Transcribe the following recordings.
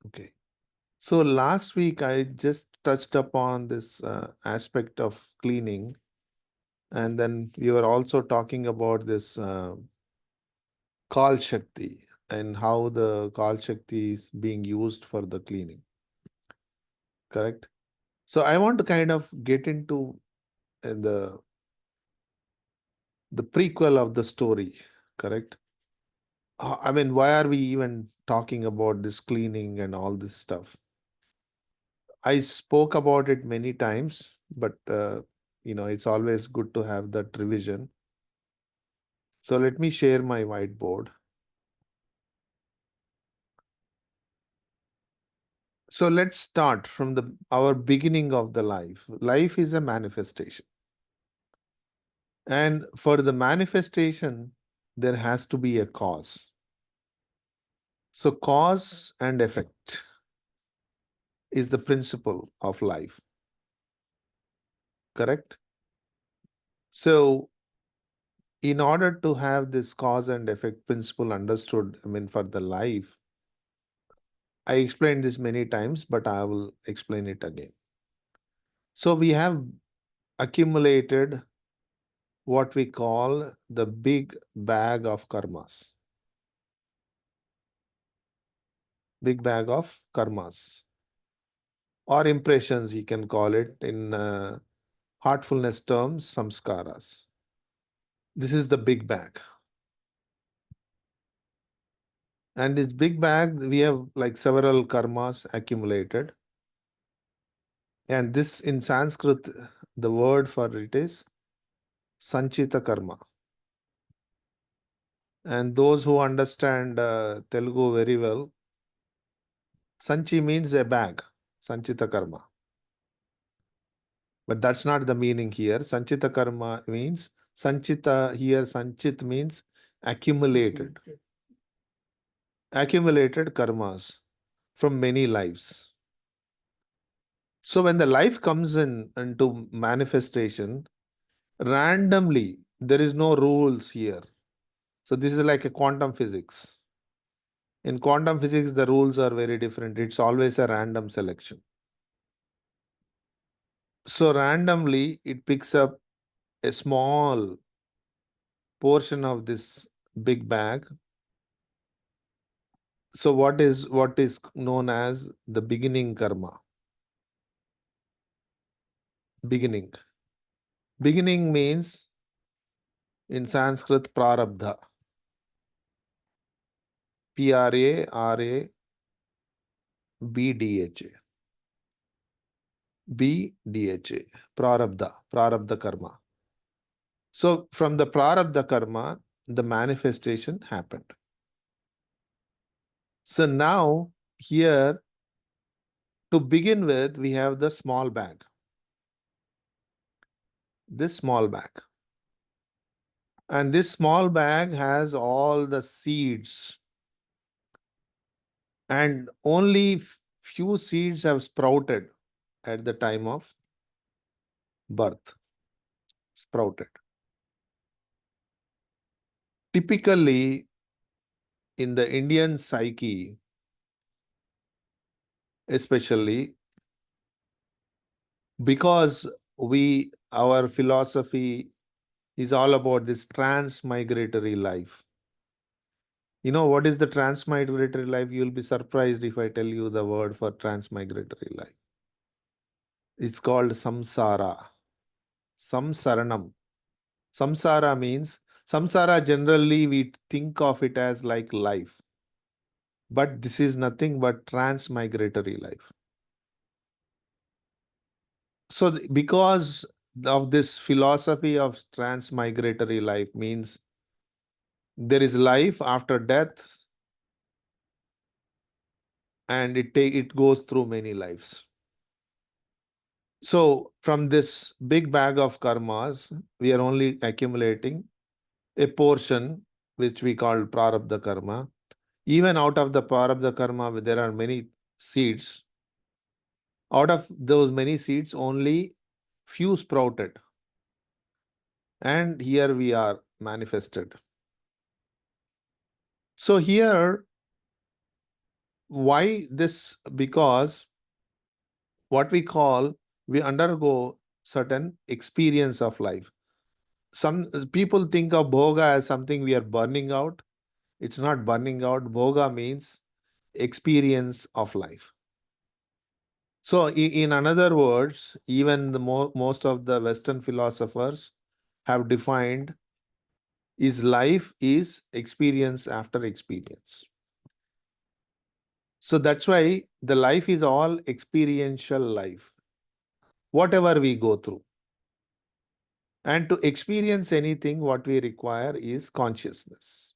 Okay. So last week I just touched upon this aspect of cleaning, and then we were also talking about this Kalashakti and how the Kalashakti is being used for the cleaning. Correct? So I want to kind of get into the prequel of the story. Correct? I mean, why are we even talking about this cleaning and all this stuff? I spoke about it many times, but it's always good to have that revision. So let me share my whiteboard. So let's start from our beginning of the life. Life is a manifestation. And for the manifestation, there has to be a cause. So cause and effect is the principle of life. Correct? So in order to have this cause and effect principle understood, I mean, for the life, I explained this many times, but I will explain it again. So we have accumulated what we call the big bag of karmas. Big bag of karmas. Or impressions, you can call it in heartfulness terms, samskaras. This is the big bag. And this big bag, we have like several karmas accumulated. And this in Sanskrit, the word for it is sanchita karma. And those who understand Telugu very well, sanchi means a bag, sanchita karma. But that's not the meaning here. Sanchita karma means, sanchita here, sanchit means accumulated. Accumulated karmas from many lives. So when the life comes into manifestation, randomly, there is no rules here. So this is like a quantum physics. In quantum physics, the rules are very different. It's always a random selection. So randomly, it picks up a small portion of this big bag. So what is known as the beginning karma? Beginning. Beginning means in Sanskrit prarabdha. Prarabdha. BDHA. Prarabdha karma. So from the prarabdha karma, the manifestation happened. So now here, to begin with, we have the small bag. This small bag. And this small bag has all the seeds. And only few seeds have sprouted at the time of birth. Sprouted. Typically, in the Indian psyche, especially, because our philosophy is all about this transmigratory life. You know what is the transmigratory life? You'll be surprised if I tell you the word for transmigratory life. It's called samsara. Samsaranam. Samsara means, samsara generally we think of it as like life. But this is nothing but transmigratory life. So because of this philosophy of transmigratory life means there is life after death and it goes through many lives. So from this big bag of karmas, we are only accumulating a portion which we call prarabdha karma. Even out of the prarabdha karma, there are many seeds. Out of those many seeds, only few sprouted. And here we are manifested. So here, Why this? Because what we undergo certain experience of life. Some people think of bhoga as something we are burning out. It's not burning out. Bhoga means experience of life. So, in another words, even the most of the Western philosophers have defined is life is experience after experience. So that's why the life is all experiential life, whatever we go through. And to experience anything, what we require is consciousness.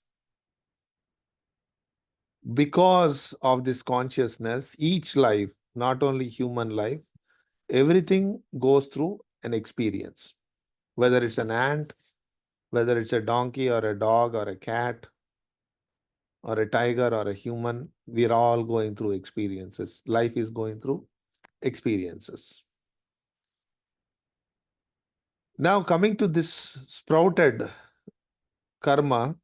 Because of this consciousness, each life, not only human life, everything goes through an experience. Whether it's an ant, whether it's a donkey or a dog or a cat or a tiger or a human, we're all going through experiences. Life is going through experiences. Now, coming to this sprouted karma.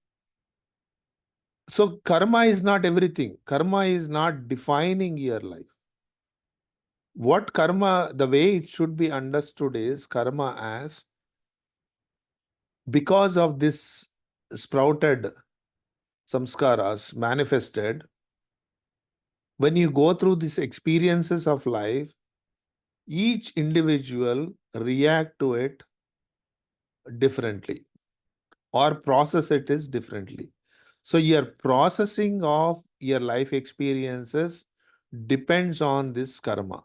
So, karma is not everything. Karma is not defining your life. What karma, the way it should be understood is karma as because of this sprouted samskaras manifested, when you go through these experiences of life, each individual react to it differently or process it is differently. So your processing of your life experiences depends on this karma,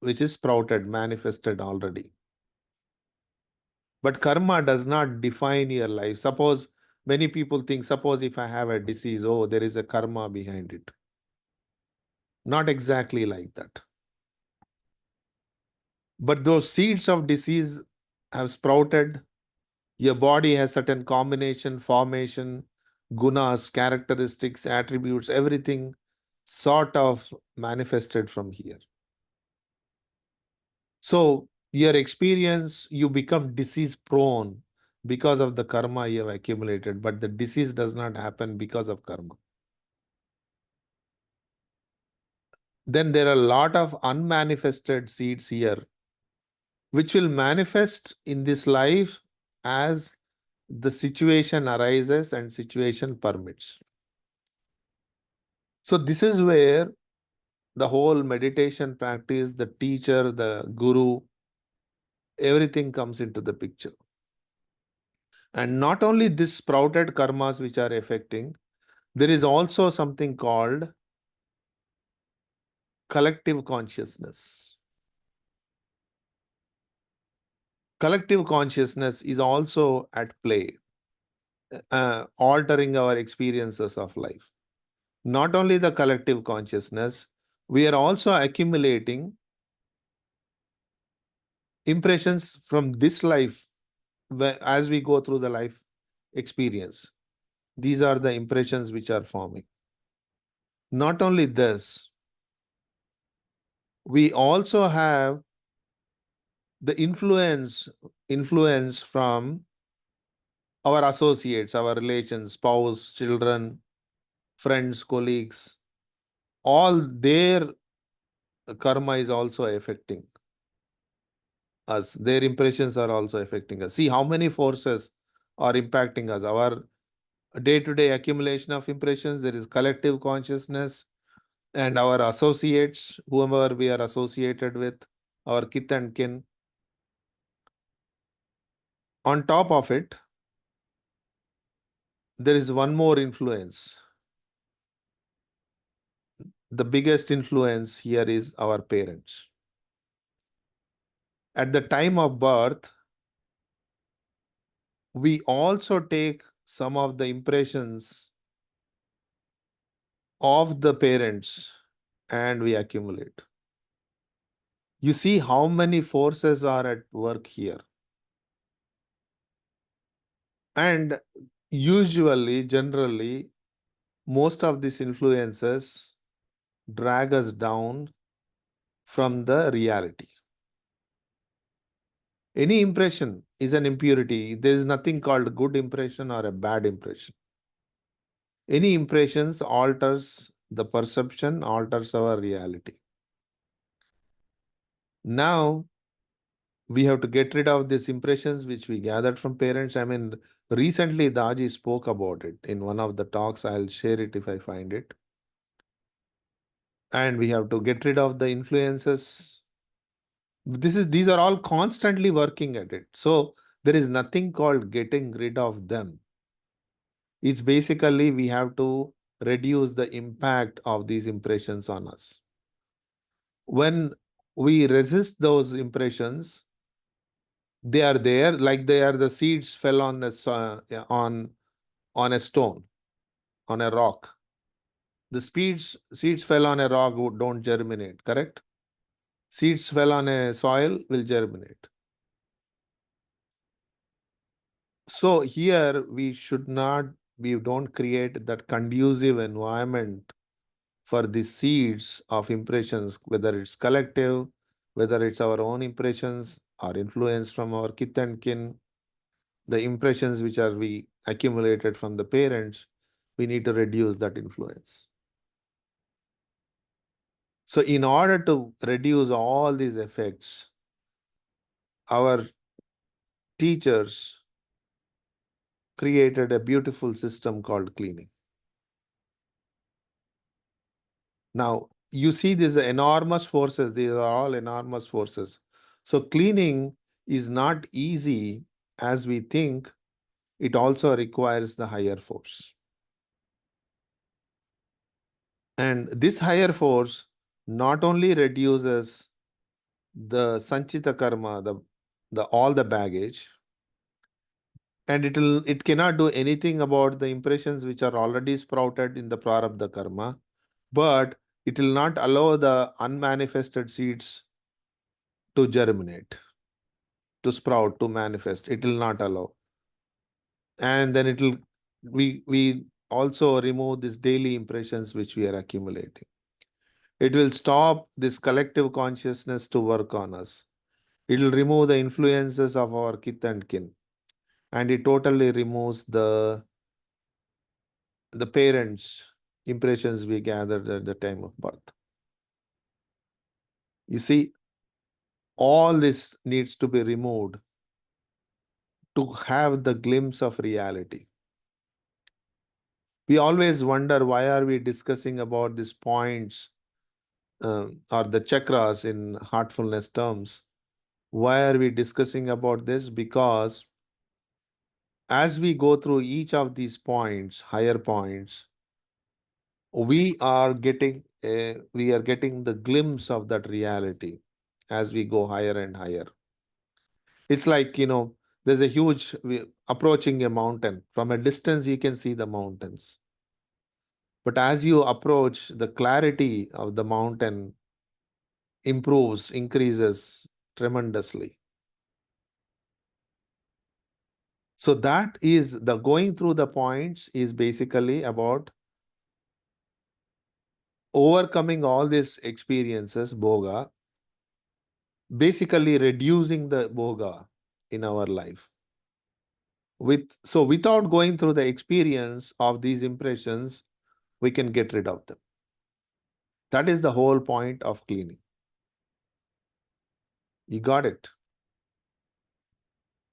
which is sprouted, manifested already. But karma does not define your life. Suppose many people think, suppose if I have a disease, oh, there is a karma behind it. Not exactly like that. But those seeds of disease have sprouted. Your body has certain combination, formation, gunas, characteristics, attributes, everything sort of manifested from here. So your experience, you become disease prone because of the karma you have accumulated, but the disease does not happen because of karma. Then there are a lot of unmanifested seeds here, which will manifest in this life as the situation arises and situation permits. So this is where the whole meditation practice, the teacher, the guru, everything comes into the picture. And not only this sprouted karmas which are affecting, there is also something called collective consciousness. Collective consciousness is also at play, altering our experiences of life. Not only the collective consciousness, we are also accumulating impressions from this life as we go through the life experience. These are the impressions which are forming. Not only this, we also have the influence from our associates, our relations, spouse, children, friends, colleagues. All their karma is also affecting us. Their impressions are also affecting us. See how many forces are impacting us. Our day-to-day accumulation of impressions, there is collective consciousness, and our associates, whoever we are associated with, our kith and kin. On top of it, there is one more influence. The biggest influence here is our parents. At the time of birth, we also take some of the impressions of the parents and we accumulate. You see how many forces are at work here. And usually, generally, most of these influences drag us down from the reality. Any impression is an impurity. There is nothing called good impression or a bad impression. Any impressions alters the perception alters our reality. Now, we have to get rid of these impressions which we gathered from parents. I mean, recently Daji spoke about it in one of the talks. I'll share it if I find it. And we have to get rid of the influences. These are all constantly working at it. So there is nothing called getting rid of them. It's basically we have to reduce the impact of these impressions on us. When we resist those impressions, they are there, like they are the seeds fell on on a stone, on a rock. The seeds fell on a rock don't germinate, correct? Seeds fell on a soil will germinate. So here we don't create that conducive environment for the seeds of impressions, whether it's collective, whether it's our own impressions or influence from our kith and kin, the impressions which are we accumulated from the parents, we need to reduce that influence. So in order to reduce all these effects, our teachers created a beautiful system called cleaning. Now, you see these enormous forces, these are all enormous forces. So cleaning is not easy as we think. It also requires the higher force. And this higher force not only reduces the sanchita karma, the all the baggage, and it cannot do anything about the impressions which are already sprouted in the prarabdha karma, but it will not allow the unmanifested seeds to germinate, to sprout, to manifest. It will not allow. And then we also remove these daily impressions which we are accumulating. It will stop this collective consciousness to work on us. It will remove the influences of our kith and kin. And it totally removes the parents' impressions we gathered at the time of birth. You see, all this needs to be removed to have the glimpse of reality. We always wonder why are we discussing about these points or the chakras in heartfulness terms. Why are we discussing about this? Because as we go through each of these points, higher points, we are getting the glimpse of that reality as we go higher and higher. It's like, there's a huge approaching a mountain. From a distance, you can see the mountains. But as you approach, the clarity of the mountain improves, increases tremendously. So that is the going through the points is basically about overcoming all these experiences, bhoga, basically reducing the bhoga in our life. So without going through the experience of these impressions, we can get rid of them. That is the whole point of cleaning. You got it?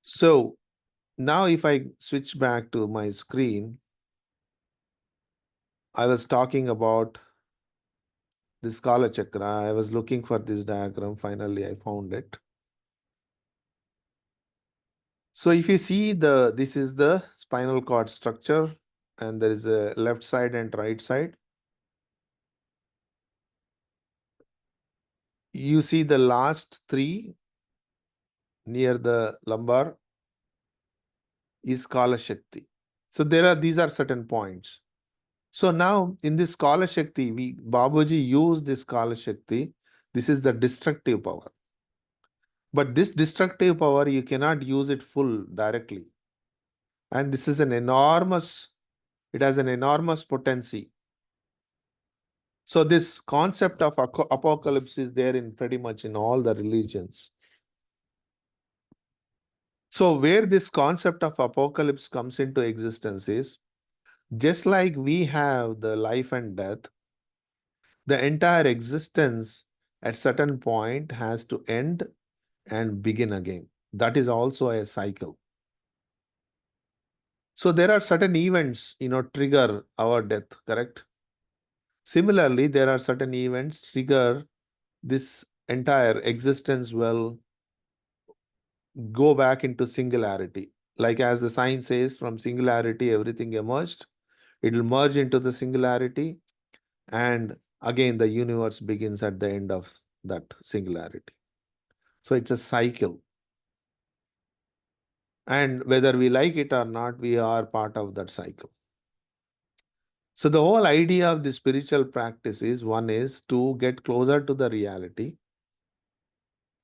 So now if I switch back to my screen, I was talking about this Kalachakra. I was looking for this diagram. Finally, I found it. So if you see this is the spinal cord structure, and there is a left side and right side. You see the last three near the lumbar is Kalashakti. So these are certain points. So now in this Kalashakti, Babaji used this Kalashakti. This is the destructive power. But this destructive power, you cannot use it full directly. And this is it has an enormous potency. So this concept of apocalypse is there in pretty much in all the religions. So where this concept of apocalypse comes into existence is, just like we have the life and death, The entire existence at certain point has to end and begin again. That is also a cycle. So there are certain events, trigger our death, correct? Similarly, there are certain events trigger this entire existence will go back into singularity. Like as the sign says, from singularity, everything emerged. It will merge into the singularity. And again, the universe begins at the end of that singularity. So it's a cycle. And whether we like it or not, we are part of that cycle. So the whole idea of the spiritual practice is one is to get closer to the reality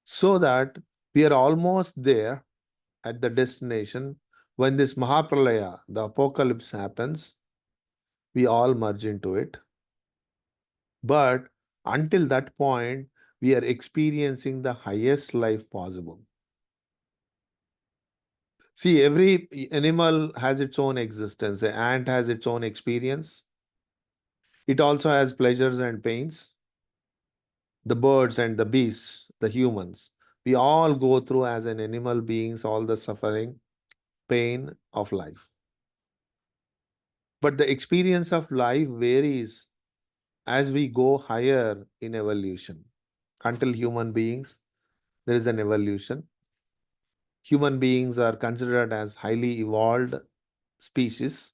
so that we are almost there at the destination. When this Mahapralaya, the apocalypse happens, we all merge into it. But until that point, we are experiencing the highest life possible. See, every animal has its own existence. An ant has its own experience. It also has pleasures and pains. The birds and the beasts, the humans, we all go through as an animal beings all the suffering, pain of life. But the experience of life varies as we go higher in evolution. Until human beings, there is an evolution. Human beings are considered as highly evolved species,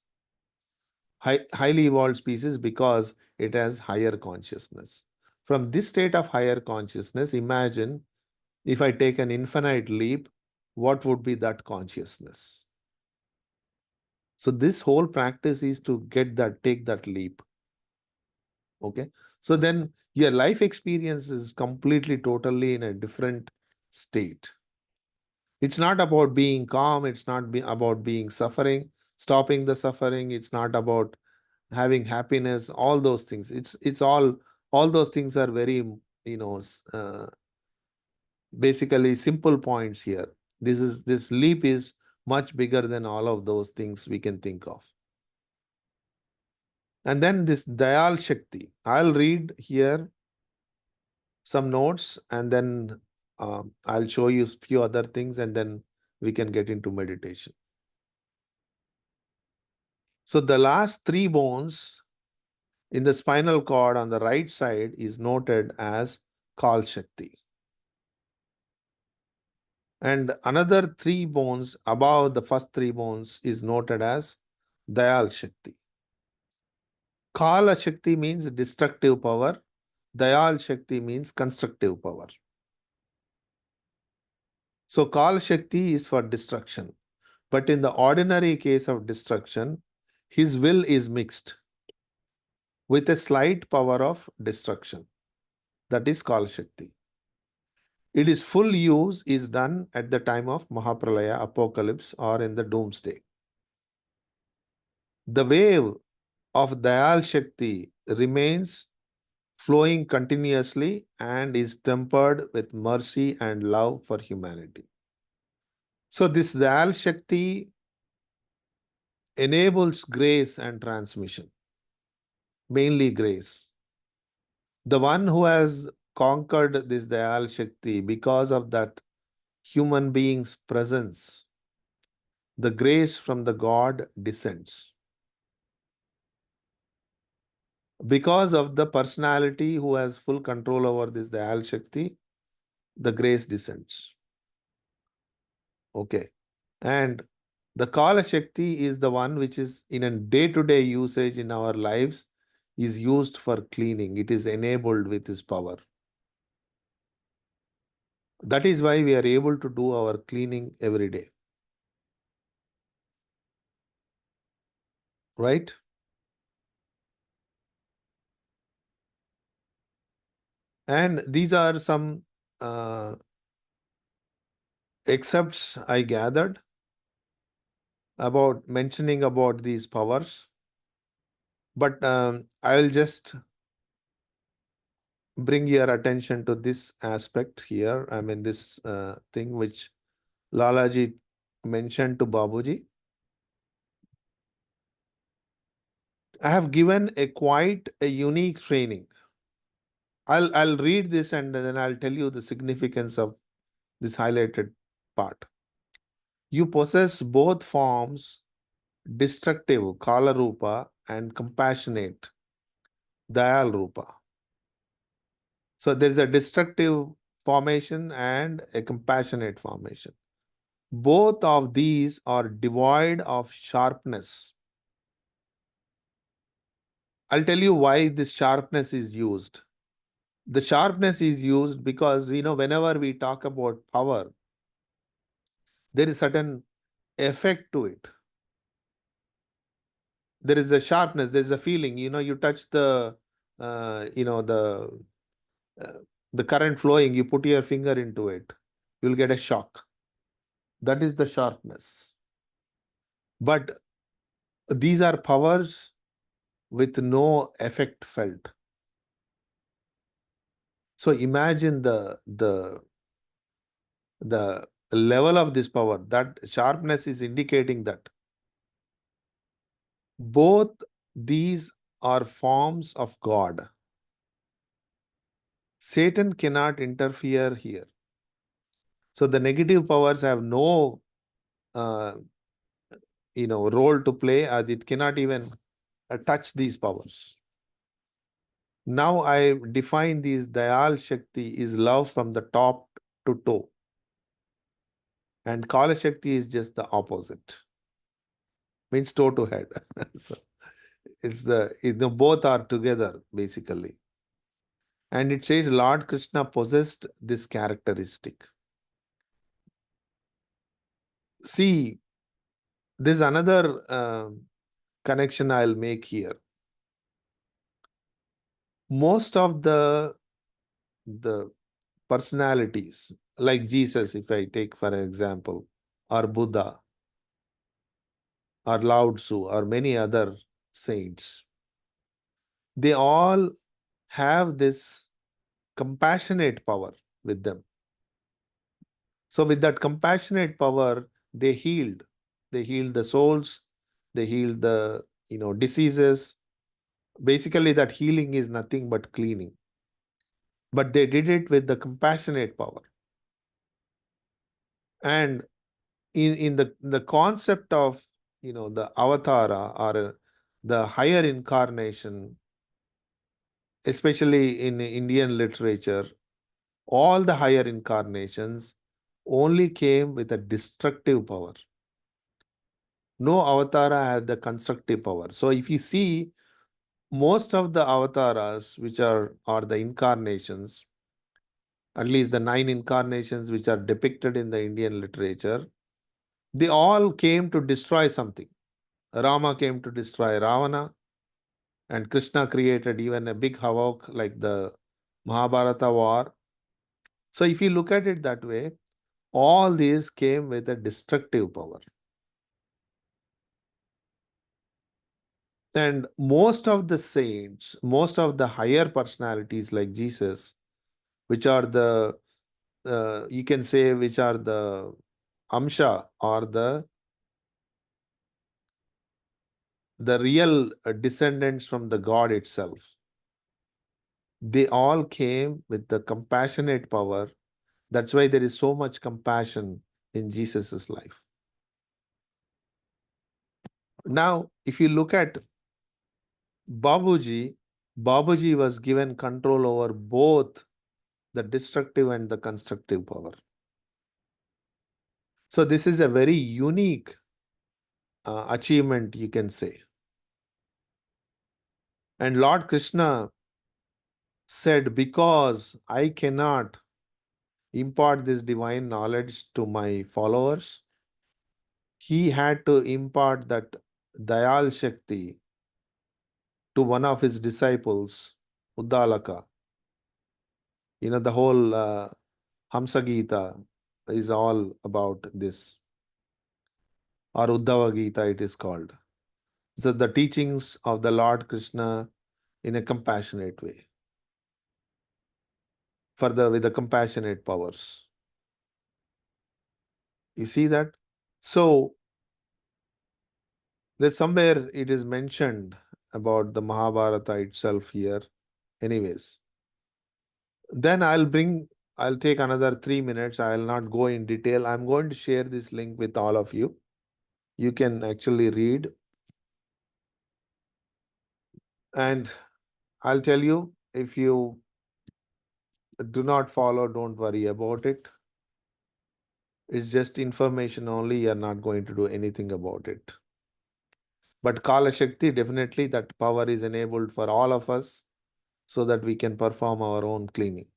highly evolved species because it has higher consciousness. From this state of higher consciousness, imagine if I take an infinite leap, what would be that consciousness? So this whole practice is to take that leap. Okay. So then your life experience is completely, totally in a different state. It's not about being calm. It's not about being suffering, stopping the suffering. It's not about having happiness, all those things. It's all those things are very, basically simple points here. This leap is much bigger than all of those things we can think of. And then this Dayal Shakti. I'll read here some notes and then I'll show you a few other things and then we can get into meditation. So the last three bones in the spinal cord on the right side is noted as Kalashakti. And another three bones above the first three bones is noted as Dayal Shakti. Kala Shakti means destructive power. Dayal Shakti means constructive power. So Kala Shakti is for destruction. But in the ordinary case of destruction, his will is mixed with a slight power of destruction. That is Kala Shakti. It is full use is done at the time of Mahapralaya, apocalypse, or in the doomsday. The wave of Dayal Shakti remains flowing continuously and is tempered with mercy and love for humanity. So this Dayal Shakti enables grace and transmission, mainly grace. The one who has conquered this Dayal Shakti, because of that human being's presence, the grace from the God descends. Because of the personality who has full control over this Dayal Shakti, the grace descends. Okay. And the Kala Shakti is the one which is in a day-to-day usage in our lives, is used for cleaning. It is enabled with his power. That is why we are able to do our cleaning every day. Right? And these are some excerpts I gathered about mentioning about these powers. But I will just bring your attention to this aspect here. I mean, this thing which Lalaji mentioned to Babuji. I have given a quite a unique training I'll read this and then I'll tell you the significance of this highlighted part. You possess both forms, destructive Kala Rupa and compassionate Dayal Rupa. So there is a destructive formation and a compassionate formation. Both of these are devoid of sharpness. I'll tell you why this sharpness is used. The sharpness is used because, whenever we talk about power, there is certain effect to it. There is a sharpness, there is a feeling. You touch uh, you know, the uh, the current flowing, you put your finger into it, you'll get a shock. That is the sharpness. But these are powers with no effect felt. So imagine the level of this power. That sharpness is indicating that both these are forms of God. Satan cannot interfere here. So the negative powers have no uh, role to play, as it cannot even touch these powers. Now I define these. Dayal Shakti is love from the top to toe, and Kalashakti is just the opposite, means toe to head. So it's both are together basically. And it says Lord Krishna possessed this characteristic. See, there's another connection I'll make here. Most of the personalities, like Jesus, if I take for example, or Buddha, or Lao Tzu, or many other saints, they all have this compassionate power with them. So with that compassionate power, they healed. They healed the souls, they healed the diseases. Basically, that healing is nothing but cleaning. But they did it with the compassionate power. And in the concept of the avatara, or the higher incarnation, especially in Indian literature, all the higher incarnations only came with a destructive power. No avatara had the constructive power. So if you see, most of the avatars, which are the incarnations, at least the 9 incarnations which are depicted in the Indian literature, they all came to destroy something. Rama came to destroy Ravana, and Krishna created even a big havoc like the Mahabharata war. So if you look at it that way, all these came with a destructive power. And most of the saints, most of the higher personalities like Jesus, which are you can say, which are the Amsha, or the real descendants from the God itself, they all came with the compassionate power. That's why there is so much compassion in Jesus's life. Now, if you look at Babuji, Babuji was given control over both the destructive and the constructive power. So this is a very unique achievement, you can say. And Lord Krishna said, because I cannot impart this divine knowledge to my followers, he had to impart that Dayal Shakti to one of his disciples, Uddalaka. The whole Hamsa Gita is all about this, or Uddhava Gita it is called. So the teachings of the Lord Krishna in a compassionate way, with the compassionate powers. You see that? So there's somewhere it is mentioned about the Mahabharata itself here. Anyways, Then I'll take another 3 minutes. I'll not go in detail. I'm going to share this link with all of you. You can actually read. And I'll tell you, if you do not follow, don't worry about it. It's just information only. You're not going to do anything about it. But Kalashakti, definitely that power is enabled for all of us so that we can perform our own cleaning.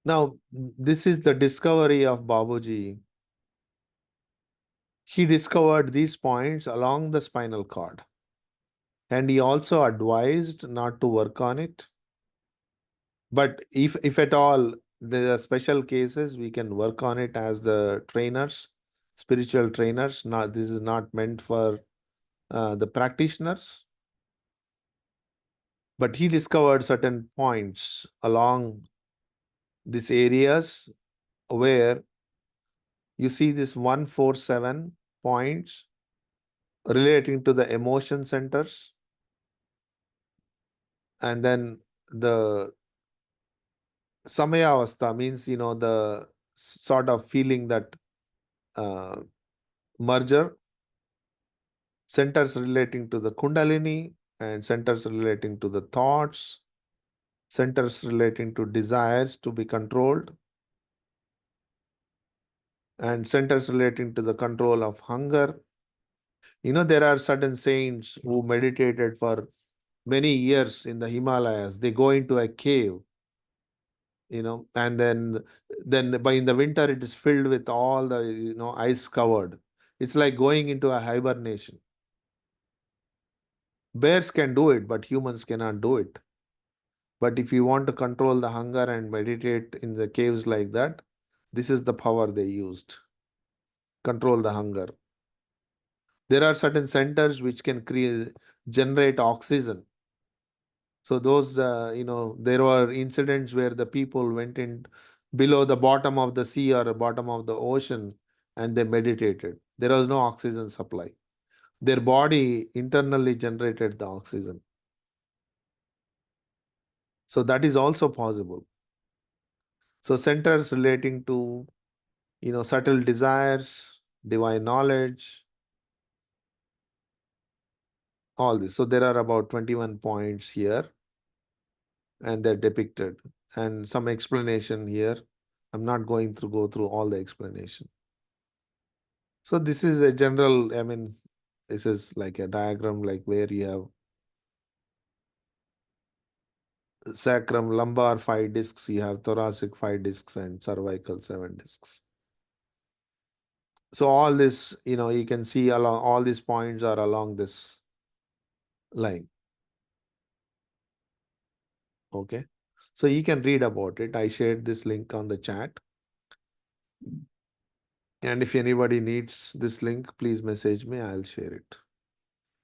Now, this is the discovery of Babuji. He discovered these points along the spinal cord. And he also advised not to work on it. But if at all there are special cases, we can work on it as the trainers, spiritual trainers. Not, this is not meant for the practitioners. But he discovered certain points along these areas where you see this 147 points relating to the emotion centers, and then the Samayavastha means, the sort of feeling that uh, merger, centers relating to the Kundalini, and centers relating to the thoughts, centers relating to desires to be controlled, and centers relating to the control of hunger. There are certain saints who meditated for many years in the Himalayas. They go into a cave, and then by in the winter it is filled with all the ice covered. It's like going into a hibernation. Bears can do it, but humans cannot do it. But if you want to control the hunger and meditate in the caves like that, this is the power they used. Control the hunger. There are certain centers which can generate oxygen. So those, there were incidents where the people went in below the bottom of the sea or the bottom of the ocean and they meditated. There was no oxygen supply. Their body internally generated the oxygen. So that is also possible. So centers relating to, subtle desires, divine knowledge, all this. So there are about 21 points here and they're depicted and some explanation here. I'm not going to go through all the explanation. So this is a general, this is like a diagram, like where you have sacrum, lumbar 5 discs, you have thoracic 5 discs and cervical 7 discs. So all this, you can see along all these points are along this line. Okay. So you can read about it. I shared this link on the chat. And if anybody needs this link, please message me. I'll share it.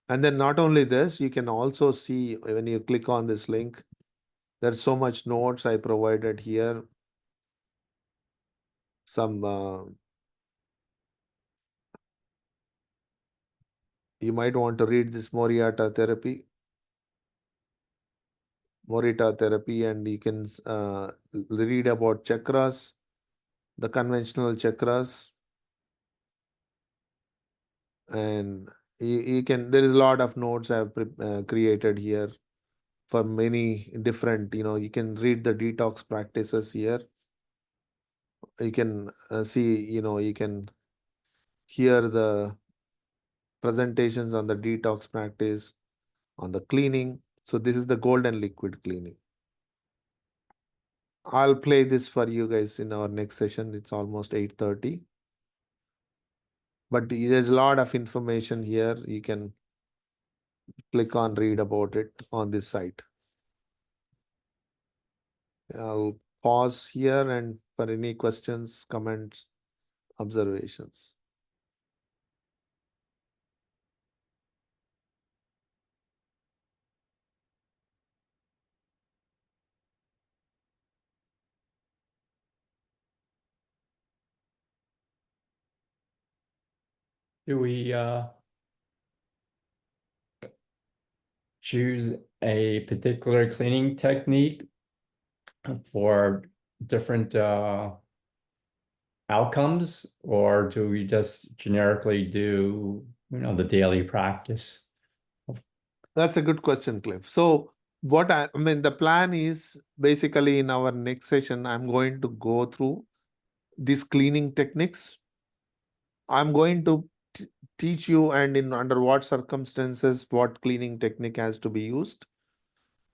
And then not only this, you can also see when you click on this link, there's so much notes I provided here. Some, you might want to read this Morita therapy, and you can read about chakras, the conventional chakras. And you can, there is a lot of notes I have created here for many different, you can read the detox practices here. You can see, you can hear the presentations on the detox practice, on the cleaning. So this is the golden liquid cleaning. I'll play this for you guys in our next session. It's almost 8:30. But there's a lot of information here. You can click on read about it on this site. I'll pause here and for any questions, comments, observations. Do we choose a particular cleaning technique for different outcomes, or do we just generically do, the daily practice? That's a good question, Cliff. So I mean, the plan is basically in our next session, I'm going to go through these cleaning techniques. I'm going to teach you and in under what circumstances what cleaning technique has to be used.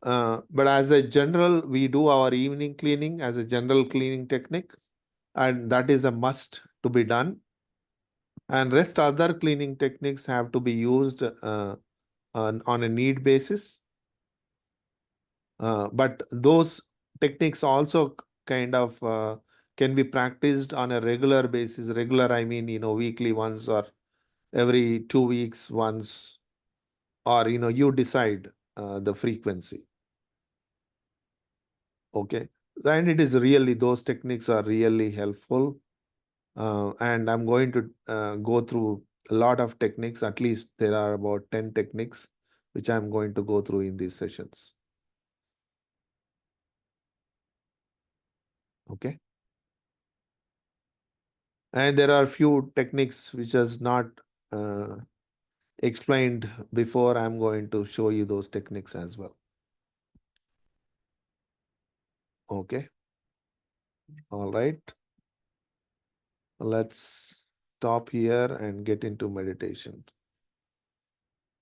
But as a general, we do our evening cleaning as a general cleaning technique, and that is a must to be done. And rest other cleaning techniques have to be used on a need basis. But those techniques also kind of can be practiced on a regular basis. Regular, I mean, weekly once or every 2 weeks once, or, you decide the frequency. Okay. And it is really, those techniques are really helpful. And I'm going to go through a lot of techniques. At least there are about 10 techniques, which I'm going to go through in these sessions. Okay. And there are few techniques which is not uh, explained before. I'm going to show you those techniques as well. Okay. All right. Let's stop here and get into meditation.